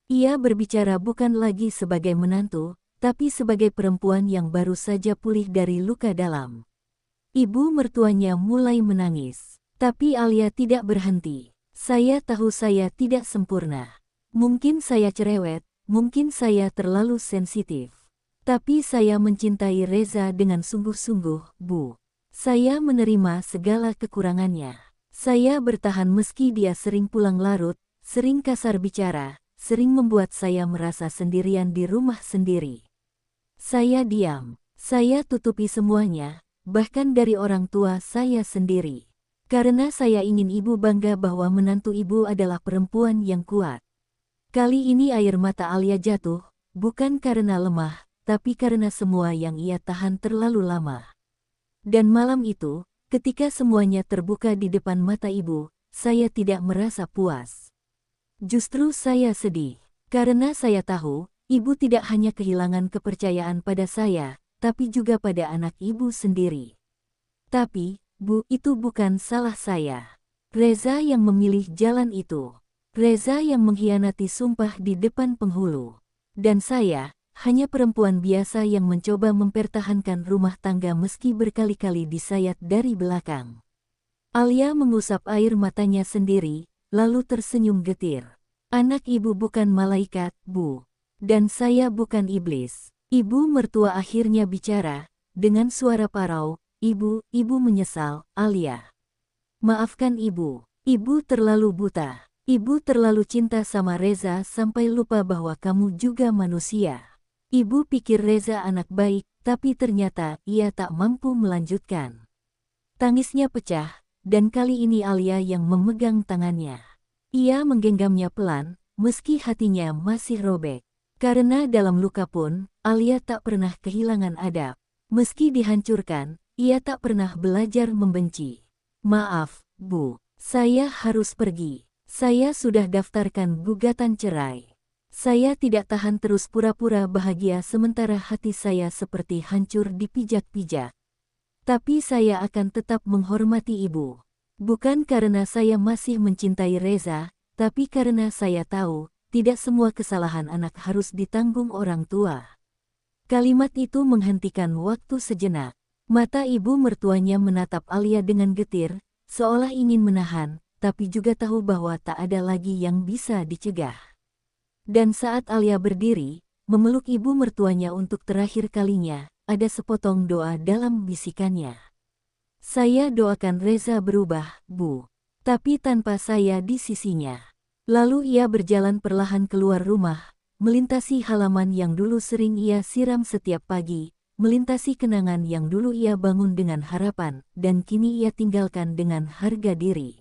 Ia berbicara bukan lagi sebagai menantu, tapi sebagai perempuan yang baru saja pulih dari luka dalam. Ibu mertuanya mulai menangis. Tapi Alia tidak berhenti. "Saya tahu saya tidak sempurna. Mungkin saya cerewet, mungkin saya terlalu sensitif. Tapi saya mencintai Reza dengan sungguh-sungguh, Bu. Saya menerima segala kekurangannya. Saya bertahan meski dia sering pulang larut, sering kasar bicara, sering membuat saya merasa sendirian di rumah sendiri. Saya diam. Saya tutupi semuanya, bahkan dari orang tua saya sendiri. Karena saya ingin ibu bangga bahwa menantu ibu adalah perempuan yang kuat." Kali ini air mata Alia jatuh, bukan karena lemah, tapi karena semua yang ia tahan terlalu lama. Dan malam itu, ketika semuanya terbuka di depan mata ibu, saya tidak merasa puas. Justru saya sedih, karena saya tahu, ibu tidak hanya kehilangan kepercayaan pada saya, tapi juga pada anak ibu sendiri. Tapi, Bu, itu bukan salah saya. Reza yang memilih jalan itu. Reza yang mengkhianati sumpah di depan penghulu. Dan saya, hanya perempuan biasa yang mencoba mempertahankan rumah tangga meski berkali-kali disayat dari belakang. Alia mengusap air matanya sendiri, lalu tersenyum getir. "Anak ibu bukan malaikat, Bu. Dan saya bukan iblis." Ibu mertua akhirnya bicara, dengan suara parau, ibu menyesal, Alia. "Maafkan ibu. Ibu terlalu buta. Ibu terlalu cinta sama Reza sampai lupa bahwa kamu juga manusia. Ibu pikir Reza anak baik, tapi ternyata ia tak mampu melanjutkan. Tangisnya pecah, dan kali ini Alia yang memegang tangannya. Ia menggenggamnya pelan, meski hatinya masih robek. Karena dalam luka pun, Alia tak pernah kehilangan adab. Meski dihancurkan, ia tak pernah belajar membenci. Maaf, Bu. Saya harus pergi. Saya sudah daftarkan gugatan cerai. Saya tidak tahan terus pura-pura bahagia sementara hati saya seperti hancur dipijak-pijak. Tapi saya akan tetap menghormati ibu. Bukan karena saya masih mencintai Reza, tapi karena saya tahu, tidak semua kesalahan anak harus ditanggung orang tua. Kalimat itu menghentikan waktu sejenak. Mata ibu mertuanya menatap Alia dengan getir, seolah ingin menahan, tapi juga tahu bahwa tak ada lagi yang bisa dicegah. Dan saat Alia berdiri, memeluk ibu mertuanya untuk terakhir kalinya, ada sepotong doa dalam bisikannya. Saya doakan Reza berubah, Bu. Tapi tanpa saya di sisinya. Lalu ia berjalan perlahan keluar rumah, melintasi halaman yang dulu sering ia siram setiap pagi, melintasi kenangan yang dulu ia bangun dengan harapan, dan kini ia tinggalkan dengan harga diri.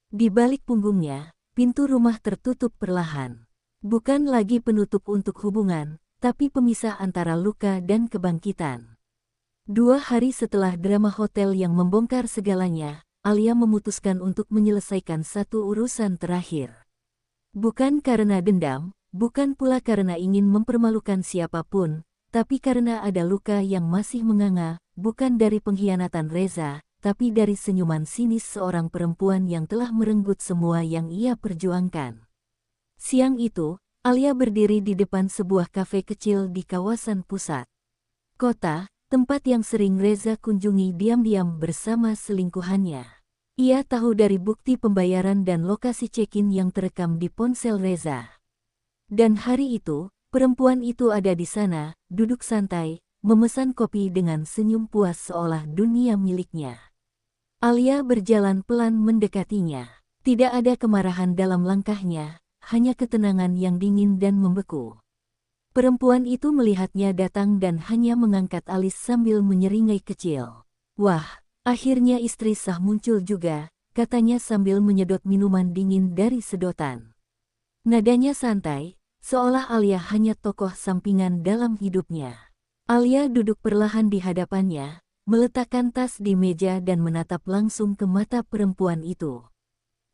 Di balik punggungnya, pintu rumah tertutup perlahan. Bukan lagi penutup untuk hubungan, tapi pemisah antara luka dan kebangkitan. 2 hari setelah drama hotel yang membongkar segalanya, Alia memutuskan untuk menyelesaikan satu urusan terakhir. Bukan karena dendam, bukan pula karena ingin mempermalukan siapapun, tapi karena ada luka yang masih menganga, bukan dari pengkhianatan Reza, tapi dari senyuman sinis seorang perempuan yang telah merenggut semua yang ia perjuangkan. Siang itu, Alia berdiri di depan sebuah kafe kecil di kawasan pusat kota, tempat yang sering Reza kunjungi diam-diam bersama selingkuhannya. Ia tahu dari bukti pembayaran dan lokasi check-in yang terekam di ponsel Reza. Dan hari itu, perempuan itu ada di sana, duduk santai, memesan kopi dengan senyum puas seolah dunia miliknya. Alia berjalan pelan mendekatinya. Tidak ada kemarahan dalam langkahnya, hanya ketenangan yang dingin dan membeku. Perempuan itu melihatnya datang dan hanya mengangkat alis sambil menyeringai kecil. Wah, akhirnya istri sah muncul juga, katanya sambil menyedot minuman dingin dari sedotan. Nadanya santai, seolah Alia hanya tokoh sampingan dalam hidupnya. Alia duduk perlahan di hadapannya, meletakkan tas di meja dan menatap langsung ke mata perempuan itu.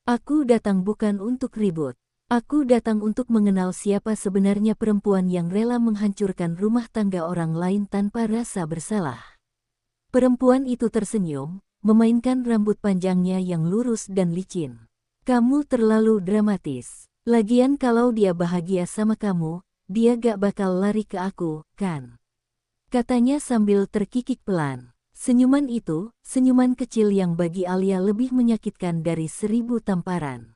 Aku datang bukan untuk ribut. Aku datang untuk mengenal siapa sebenarnya perempuan yang rela menghancurkan rumah tangga orang lain tanpa rasa bersalah. Perempuan itu tersenyum, memainkan rambut panjangnya yang lurus dan licin. Kamu terlalu dramatis. Lagian kalau dia bahagia sama kamu, dia gak bakal lari ke aku, kan? Katanya sambil terkikik pelan. Senyuman itu, senyuman kecil yang bagi Alia lebih menyakitkan dari 1000 tamparan.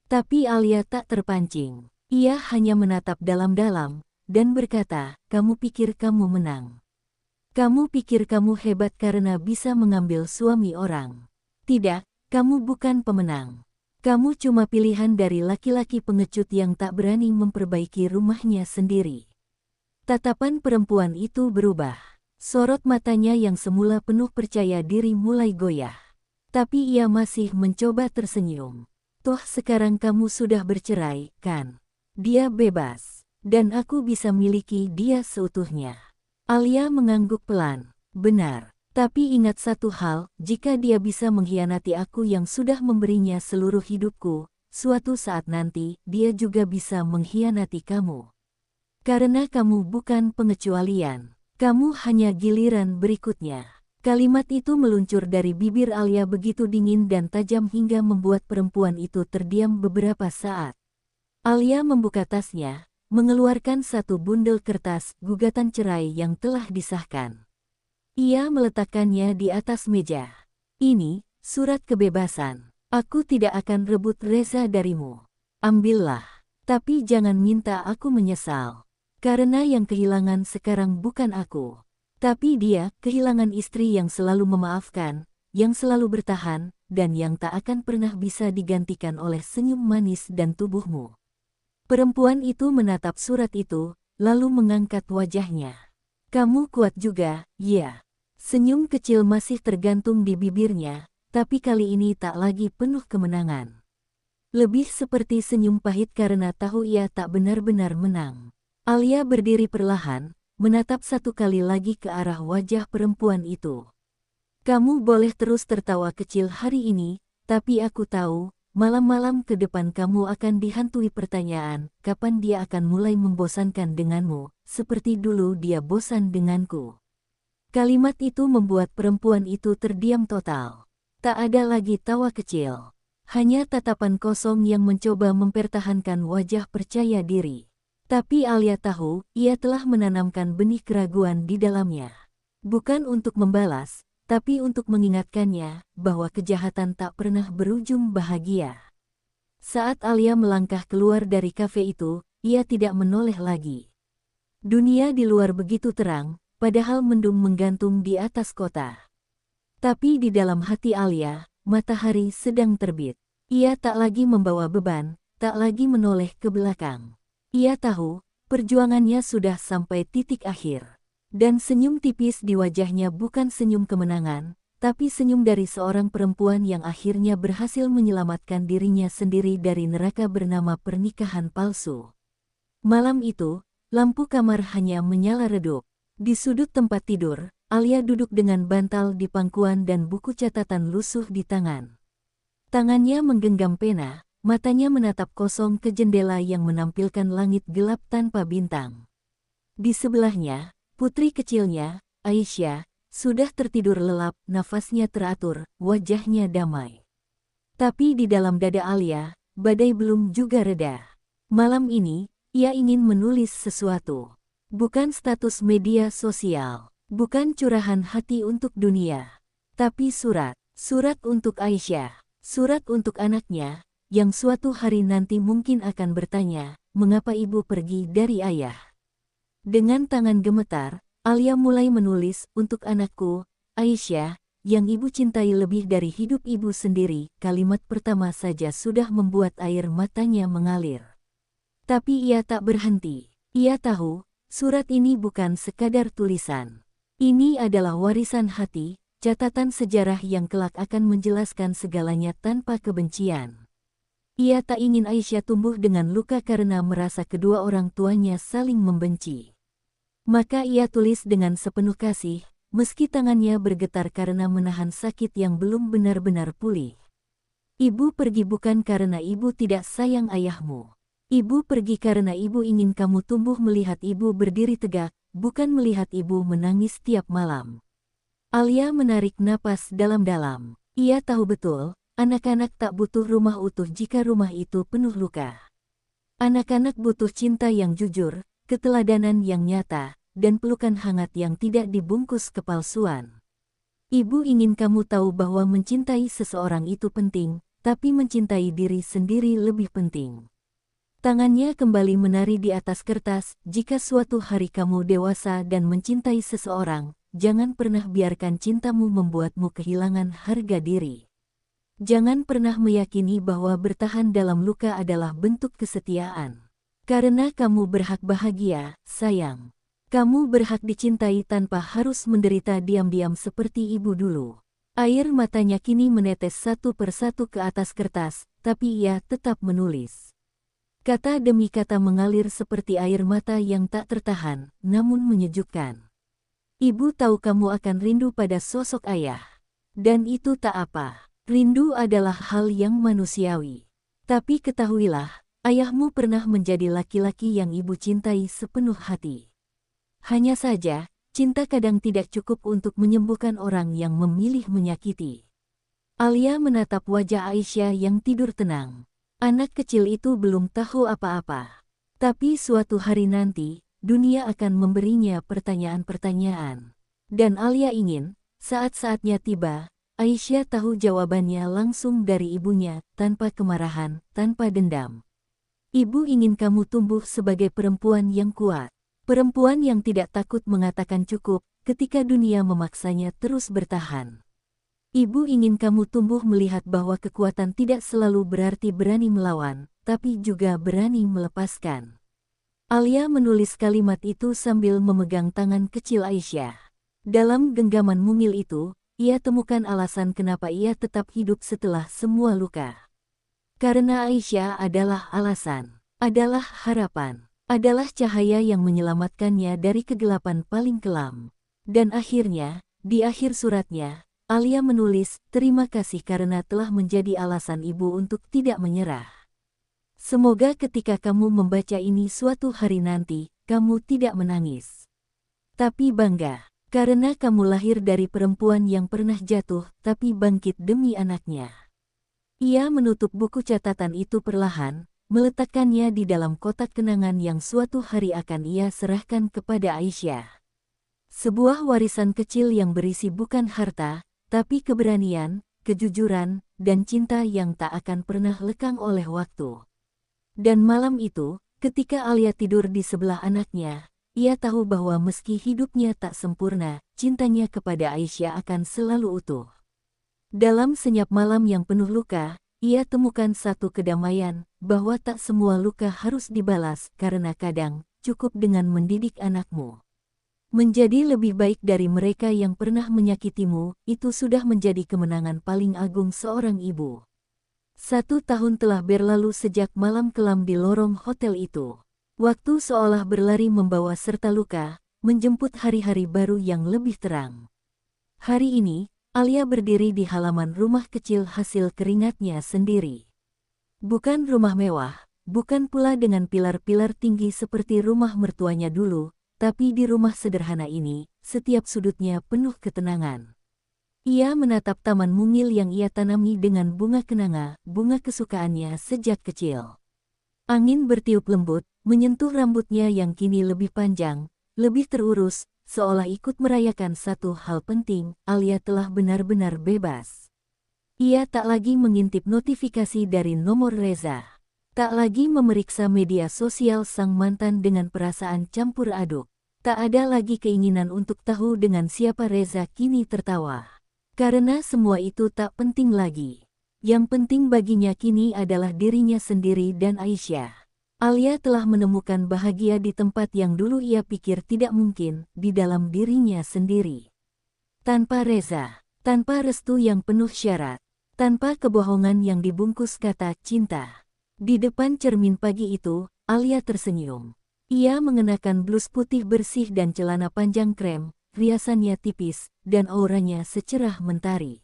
Tapi Alia tak terpancing. Ia hanya menatap dalam-dalam, dan berkata, kamu pikir kamu menang. Kamu pikir kamu hebat karena bisa mengambil suami orang. Tidak, kamu bukan pemenang. Kamu cuma pilihan dari laki-laki pengecut yang tak berani memperbaiki rumahnya sendiri. Tatapan perempuan itu berubah. Sorot matanya yang semula penuh percaya diri mulai goyah. Tapi ia masih mencoba tersenyum. Toh sekarang kamu sudah bercerai, kan? Dia bebas. Dan aku bisa miliki dia seutuhnya. Alia mengangguk pelan. Benar. Tapi ingat satu hal, jika dia bisa mengkhianati aku yang sudah memberinya seluruh hidupku, suatu saat nanti dia juga bisa mengkhianati kamu. Karena kamu bukan pengecualian. Kamu hanya giliran berikutnya. Kalimat itu meluncur dari bibir Alia begitu dingin dan tajam hingga membuat perempuan itu terdiam beberapa saat. Alia membuka tasnya, mengeluarkan satu bundel kertas gugatan cerai yang telah disahkan. Ia meletakkannya di atas meja. Ini, surat kebebasan. Aku tidak akan rebut Reza darimu. Ambillah. Tapi jangan minta aku menyesal. Karena yang kehilangan sekarang bukan aku. Tapi dia, kehilangan istri yang selalu memaafkan, yang selalu bertahan, dan yang tak akan pernah bisa digantikan oleh senyum manis dan tubuhmu. Perempuan itu menatap surat itu, lalu mengangkat wajahnya. Kamu kuat juga, ya. Senyum kecil masih tergantung di bibirnya, tapi kali ini tak lagi penuh kemenangan. Lebih seperti senyum pahit karena tahu ia tak benar-benar menang. Alia berdiri perlahan, menatap satu kali lagi ke arah wajah perempuan itu. Kamu boleh terus tertawa kecil hari ini, tapi aku tahu, malam-malam ke depan kamu akan dihantui pertanyaan, kapan dia akan mulai membosankan denganmu, seperti dulu dia bosan denganku. Kalimat itu membuat perempuan itu terdiam total. Tak ada lagi tawa kecil. Hanya tatapan kosong yang mencoba mempertahankan wajah percaya diri. Tapi Alia tahu, ia telah menanamkan benih keraguan di dalamnya. Bukan untuk membalas, tapi untuk mengingatkannya bahwa kejahatan tak pernah berujung bahagia. Saat Alia melangkah keluar dari kafe itu, ia tidak menoleh lagi. Dunia di luar begitu terang, padahal mendung menggantung di atas kota. Tapi di dalam hati Alia, matahari sedang terbit. Ia tak lagi membawa beban, tak lagi menoleh ke belakang. Ia tahu, perjuangannya sudah sampai titik akhir. Dan senyum tipis di wajahnya bukan senyum kemenangan, tapi senyum dari seorang perempuan yang akhirnya berhasil menyelamatkan dirinya sendiri dari neraka bernama pernikahan palsu. Malam itu, lampu kamar hanya menyala redup. Di sudut tempat tidur, Alia duduk dengan bantal di pangkuan dan buku catatan lusuh di tangan. Tangannya menggenggam pena, matanya menatap kosong ke jendela yang menampilkan langit gelap tanpa bintang. Di sebelahnya, putri kecilnya, Aisyah, sudah tertidur lelap, nafasnya teratur, wajahnya damai. Tapi di dalam dada Alia, badai belum juga reda. Malam ini, ia ingin menulis sesuatu. Bukan status media sosial, bukan curahan hati untuk dunia. Tapi surat untuk Aisyah, surat untuk anaknya, yang suatu hari nanti mungkin akan bertanya, mengapa ibu pergi dari ayah. Dengan tangan gemetar, Alia mulai menulis, untuk anakku, Aisyah, yang ibu cintai lebih dari hidup ibu sendiri. Kalimat pertama saja sudah membuat air matanya mengalir. Tapi ia tak berhenti. Ia tahu, surat ini bukan sekadar tulisan. Ini adalah warisan hati, catatan sejarah yang kelak akan menjelaskan segalanya tanpa kebencian. Ia tak ingin Aisyah tumbuh dengan luka karena merasa kedua orang tuanya saling membenci. Maka ia tulis dengan sepenuh kasih, meski tangannya bergetar karena menahan sakit yang belum benar-benar pulih. Ibu pergi bukan karena ibu tidak sayang ayahmu. Ibu pergi karena ibu ingin kamu tumbuh melihat ibu berdiri tegak, bukan melihat ibu menangis tiap malam. Alia menarik napas dalam-dalam. Ia tahu betul, anak-anak tak butuh rumah utuh jika rumah itu penuh luka. Anak-anak butuh cinta yang jujur, keteladanan yang nyata, dan pelukan hangat yang tidak dibungkus kepalsuan. Ibu ingin kamu tahu bahwa mencintai seseorang itu penting, tapi mencintai diri sendiri lebih penting. Tangannya kembali menari di atas kertas, jika suatu hari kamu dewasa dan mencintai seseorang, jangan pernah biarkan cintamu membuatmu kehilangan harga diri. Jangan pernah meyakini bahwa bertahan dalam luka adalah bentuk kesetiaan. Karena kamu berhak bahagia, sayang. Kamu berhak dicintai tanpa harus menderita diam-diam seperti ibu dulu. Air matanya kini menetes satu persatu ke atas kertas, tapi ia tetap menulis. Kata demi kata mengalir seperti air mata yang tak tertahan, namun menyejukkan. Ibu tahu kamu akan rindu pada sosok ayah. Dan itu tak apa. Rindu adalah hal yang manusiawi. Tapi ketahuilah, ayahmu pernah menjadi laki-laki yang ibu cintai sepenuh hati. Hanya saja, cinta kadang tidak cukup untuk menyembuhkan orang yang memilih menyakiti. Alia menatap wajah Aisyah yang tidur tenang. Anak kecil itu belum tahu apa-apa. Tapi suatu hari nanti, dunia akan memberinya pertanyaan-pertanyaan. Dan Alia ingin, saat-saatnya tiba, Aisyah tahu jawabannya langsung dari ibunya, tanpa kemarahan, tanpa dendam. Ibu ingin kamu tumbuh sebagai perempuan yang kuat. Perempuan yang tidak takut mengatakan cukup, ketika dunia memaksanya terus bertahan. Ibu ingin kamu tumbuh melihat bahwa kekuatan tidak selalu berarti berani melawan, tapi juga berani melepaskan. Alia menulis kalimat itu sambil memegang tangan kecil Aisyah. Dalam genggaman mungil itu, ia temukan alasan kenapa ia tetap hidup setelah semua luka. Karena Aisyah adalah alasan, adalah harapan, adalah cahaya yang menyelamatkannya dari kegelapan paling kelam. Dan akhirnya, di akhir suratnya, Alia menulis, "Terima kasih karena telah menjadi alasan ibu untuk tidak menyerah. Semoga ketika kamu membaca ini suatu hari nanti, kamu tidak menangis. Tapi bangga, karena kamu lahir dari perempuan yang pernah jatuh, tapi bangkit demi anaknya." Ia menutup buku catatan itu perlahan, meletakkannya di dalam kotak kenangan yang suatu hari akan ia serahkan kepada Aisyah. Sebuah warisan kecil yang berisi bukan harta, tapi keberanian, kejujuran, dan cinta yang tak akan pernah lekang oleh waktu. Dan malam itu, ketika Alia tidur di sebelah anaknya, ia tahu bahwa meski hidupnya tak sempurna, cintanya kepada Aisyah akan selalu utuh. Dalam senyap malam yang penuh luka, ia temukan satu kedamaian, bahwa tak semua luka harus dibalas karena kadang, cukup dengan mendidik anakmu menjadi lebih baik dari mereka yang pernah menyakitimu, itu sudah menjadi kemenangan paling agung seorang ibu. 1 tahun telah berlalu sejak malam kelam di lorong hotel itu. Waktu seolah berlari membawa serta luka, menjemput hari-hari baru yang lebih terang. Hari ini, Alia berdiri di halaman rumah kecil hasil keringatnya sendiri. Bukan rumah mewah, bukan pula dengan pilar-pilar tinggi seperti rumah mertuanya dulu, tapi di rumah sederhana ini, setiap sudutnya penuh ketenangan. Ia menatap taman mungil yang ia tanami dengan bunga kenanga, bunga kesukaannya sejak kecil. Angin bertiup lembut, menyentuh rambutnya yang kini lebih panjang, lebih terurus, seolah ikut merayakan satu hal penting, Alia telah benar-benar bebas. Ia tak lagi mengintip notifikasi dari nomor Reza. Tak lagi memeriksa media sosial sang mantan dengan perasaan campur aduk. Tak ada lagi keinginan untuk tahu dengan siapa Reza kini tertawa. Karena semua itu tak penting lagi. Yang penting baginya kini adalah dirinya sendiri dan Aisyah. Alia telah menemukan bahagia di tempat yang dulu ia pikir tidak mungkin, di dalam dirinya sendiri. Tanpa Reza, tanpa restu yang penuh syarat, tanpa kebohongan yang dibungkus kata cinta. Di depan cermin pagi itu, Alia tersenyum. Ia mengenakan blus putih bersih dan celana panjang krem, riasannya tipis, dan auranya secerah mentari.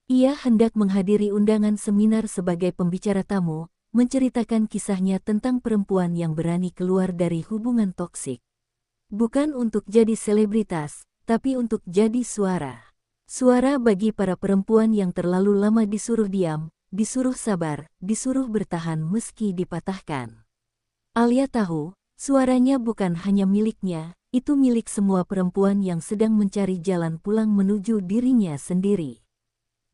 Ia hendak menghadiri undangan seminar sebagai pembicara tamu, menceritakan kisahnya tentang perempuan yang berani keluar dari hubungan toksik. Bukan untuk jadi selebritas, tapi untuk jadi suara. Suara bagi para perempuan yang terlalu lama disuruh diam, disuruh sabar, disuruh bertahan meski dipatahkan. Alia tahu, suaranya bukan hanya miliknya, itu milik semua perempuan yang sedang mencari jalan pulang menuju dirinya sendiri.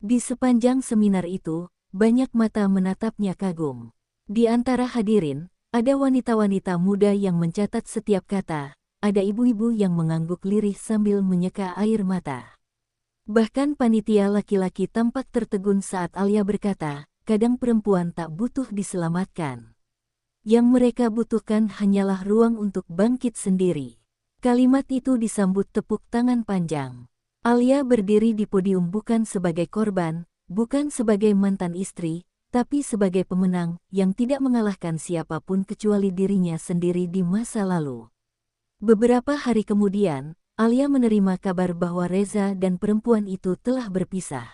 Di sepanjang seminar itu, banyak mata menatapnya kagum. Di antara hadirin, ada wanita-wanita muda yang mencatat setiap kata, ada ibu-ibu yang mengangguk lirih sambil menyeka air mata. Bahkan panitia laki-laki tampak tertegun saat Alia berkata, kadang perempuan tak butuh diselamatkan. Yang mereka butuhkan hanyalah ruang untuk bangkit sendiri. Kalimat itu disambut tepuk tangan panjang. Alia berdiri di podium bukan sebagai korban, bukan sebagai mantan istri, tapi sebagai pemenang yang tidak mengalahkan siapapun kecuali dirinya sendiri di masa lalu. Beberapa hari kemudian, Alia menerima kabar bahwa Reza dan perempuan itu telah berpisah.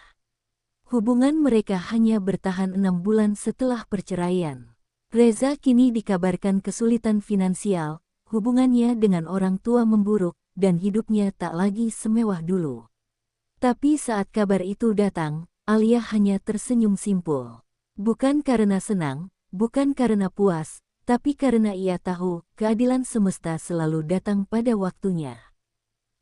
Hubungan mereka hanya bertahan 6 bulan setelah perceraian. Reza kini dikabarkan kesulitan finansial, hubungannya dengan orang tua memburuk, dan hidupnya tak lagi semewah dulu. Tapi saat kabar itu datang, Alia hanya tersenyum simpul. Bukan karena senang, bukan karena puas, tapi karena ia tahu keadilan semesta selalu datang pada waktunya.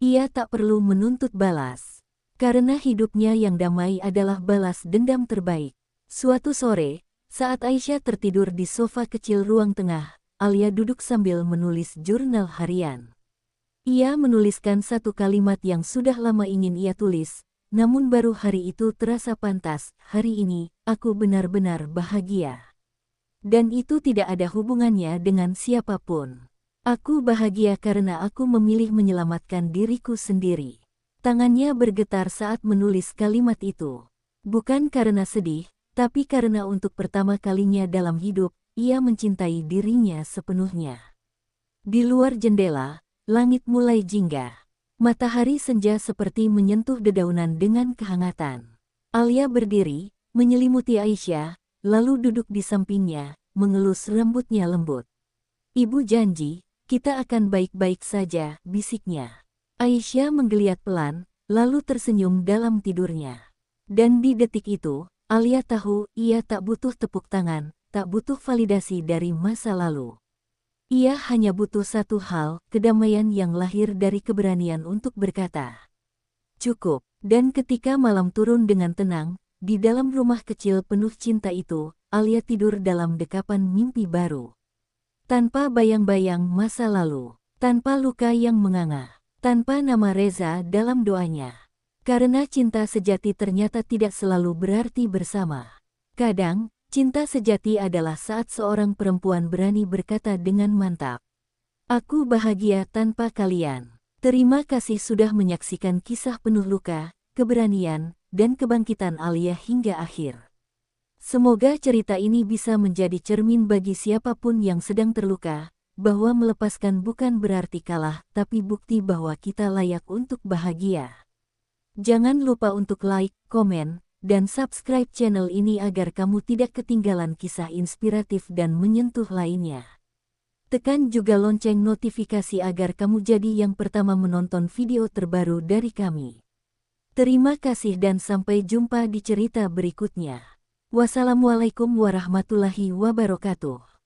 Ia tak perlu menuntut balas. Karena hidupnya yang damai adalah balas dendam terbaik. Suatu sore, saat Aisyah tertidur di sofa kecil ruang tengah, Alia duduk sambil menulis jurnal harian. Ia menuliskan satu kalimat yang sudah lama ingin ia tulis, namun baru hari itu terasa pantas. Hari ini, aku benar-benar bahagia. Dan itu tidak ada hubungannya dengan siapapun. Aku bahagia karena aku memilih menyelamatkan diriku sendiri. Tangannya bergetar saat menulis kalimat itu. Bukan karena sedih, tapi karena untuk pertama kalinya dalam hidup, ia mencintai dirinya sepenuhnya. Di luar jendela, langit mulai jingga. Matahari senja seperti menyentuh dedaunan dengan kehangatan. Alia berdiri, menyelimuti Aisyah, lalu duduk di sampingnya, mengelus rambutnya lembut. Ibu janji, kita akan baik-baik saja, bisiknya. Aisyah menggeliat pelan, lalu tersenyum dalam tidurnya. Dan di detik itu, Alia tahu ia tak butuh tepuk tangan, tak butuh validasi dari masa lalu. Ia hanya butuh satu hal, kedamaian yang lahir dari keberanian untuk berkata, "Cukup." Dan ketika malam turun dengan tenang, di dalam rumah kecil penuh cinta itu, Alia tidur dalam dekapan mimpi baru. Tanpa bayang-bayang masa lalu, tanpa luka yang menganga, tanpa nama Reza dalam doanya. Karena cinta sejati ternyata tidak selalu berarti bersama. Kadang, cinta sejati adalah saat seorang perempuan berani berkata dengan mantap, "Aku bahagia tanpa kalian." Terima kasih sudah menyaksikan kisah penuh luka, keberanian, dan kebangkitan Alia hingga akhir. Semoga cerita ini bisa menjadi cermin bagi siapapun yang sedang terluka, bahwa melepaskan bukan berarti kalah, tapi bukti bahwa kita layak untuk bahagia. Jangan lupa untuk like, komen, dan subscribe channel ini agar kamu tidak ketinggalan kisah inspiratif dan menyentuh lainnya. Tekan juga lonceng notifikasi agar kamu jadi yang pertama menonton video terbaru dari kami. Terima kasih dan sampai jumpa di cerita berikutnya. Wassalamualaikum warahmatullahi wabarakatuh.